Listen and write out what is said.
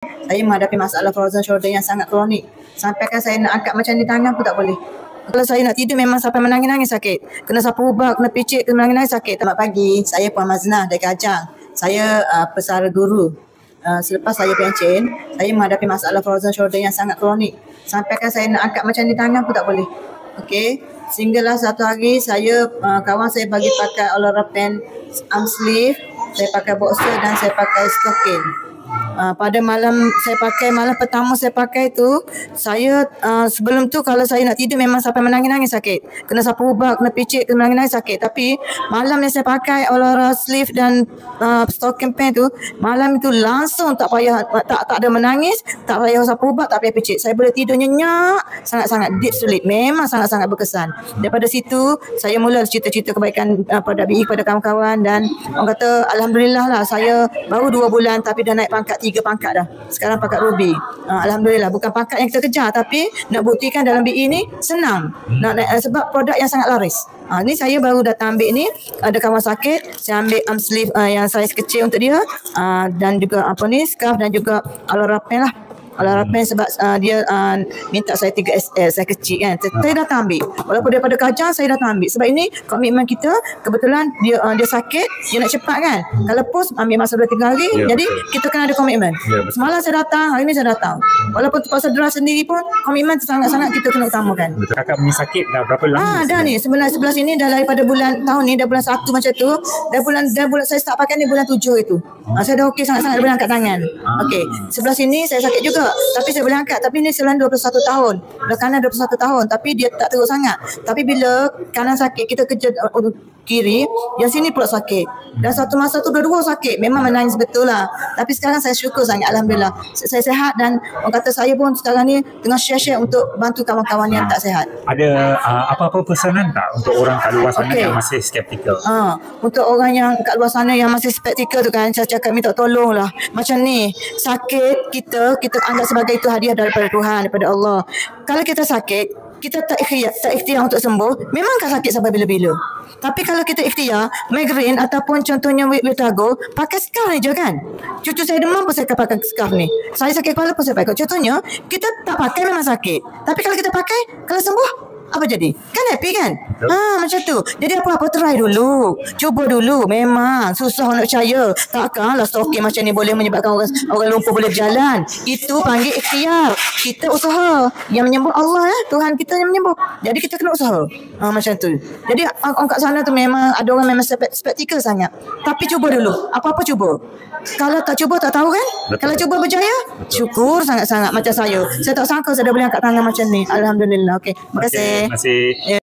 Saya menghadapi masalah frozen shoulder yang sangat kronik. Sampai kan saya nak angkat macam ni tangan pun tak boleh. Kalau saya nak tidur memang sampai menangis-nangis sakit. Kena sapu ubah, kena picit, kena menangis-nangis sakit. Selamat pagi, saya Puan Maznah dari Kajang. Saya pesara guru. Selepas saya pencen, saya menghadapi masalah frozen shoulder yang sangat kronik. Sampai kan saya nak angkat macam ni tangan pun tak boleh. Okey, sehinggalah satu hari saya, kawan saya bagi pakai Olarapen arm sleeve, saya pakai boxer dan saya pakai stocking. Pada malam pertama saya pakai tu, saya sebelum tu kalau saya nak tidur memang sampai menangis-nangis sakit. Kena sapu ubah, kena picit, kena menangis-nangis sakit. Tapi malam yang saya pakai Olara sleeve dan stocking pen tu, malam itu langsung tak payah, tak ada menangis, tak payah sapu ubah, tak payah picit. Saya boleh tidur nyenyak, sangat-sangat deep sleep. Memang sangat-sangat berkesan. Daripada situ saya mula cerita-cerita kebaikan pada BI, pada kawan-kawan, dan orang kata alhamdulillah lah, saya baru 2 bulan tapi dah naik pangkat 3 pangkat dah. Sekarang pangkat Ruby. Alhamdulillah, bukan pangkat yang kita kejar, tapi nak buktikan dalam BI ni senang. Sebab produk yang sangat laris. Ni saya baru datang ambil ni, ada kawan sakit, saya ambil arm sleeve yang saiz kecil untuk dia, dan juga scarf dan juga Olarapen lah. Olarapen sebab dia minta saya 3XL, saya kecil kan. Saya datang ambil. Walaupun daripada Kajang saya datang ambil. Sebab ini komitmen kita, kebetulan dia sakit, dia nak cepat kan. Kalau post ambil masa 2-3 hari, jadi kita kena ada komitmen. Semalam saya datang, hari ni saya datang. Walaupun terpaksa derah sendiri pun, komitmen sangat-sangat kita kena utamakan. Kakak punya sakit dah berapa lama? Dah ni, sebenarnya sebelah sini dah daripada tahun ni, dah bulan 1 macam tu. Dah bulan saya start pakai ni bulan 7 itu. Saya dah okey sangat-sangat, dah boleh angkat tangan. Okey, sebelah sini saya sakit juga, tapi saya boleh angkat. Tapi ni selain 21 tahun, belah kanan 21 tahun, tapi dia tak teruk sangat. Tapi bila kanan sakit, kita kerja kiri, yang sini pula sakit. Dan satu masa tu dua-dua sakit, memang menangis betul lah. Tapi sekarang saya syukur sangat, alhamdulillah. Saya sihat, dan orang kata saya pun sekarang ni tengah share-share untuk bantu kawan-kawan yang tak sihat. Ada apa-apa pesanan tak untuk orang kat luar sana yang masih skeptikal? Untuk orang yang kat luar sana yang masih skeptikal tu kan, saya cakap minta tolong lah. Macam ni, sakit kita anggap sebagai itu hadiah daripada Tuhan, daripada Allah. Kalau kita sakit, kita tak ikhtiar untuk sembuh, memangkah sakit sampai bila-bila. Tapi kalau kita ikhtiar, migraine ataupun contohnya vertigo, pakai scarf ni je kan. Cucu saya demam pun saya pakai scarf ni. Saya sakit kepala pun saya pakai. Contohnya, kita tak pakai memang sakit. Tapi kalau kita pakai, kalau sembuh, apa jadi? Kan happy kan? Macam tu. Jadi apa-apa try dulu. Cuba dulu. Memang susah nak percaya. Takkanlah stocking macam ni boleh menyebabkan orang lumpuh boleh berjalan. Itu panggil ikhtiar. Kita usaha. Yang menyembuh Allah Tuhan kita yang menyembuh. Jadi kita kena usaha. Macam tu. Jadi orang kat sana tu memang ada orang memang skeptikal sangat. Tapi cuba dulu. Apa-apa cuba. Kalau tak cuba tak tahu kan? Betul. Kalau cuba berjaya, syukur sangat-sangat macam saya. Saya tak sangka saya dah boleh angkat tangan macam ni. Alhamdulillah. Okey. Terima kasih. Terima kasih.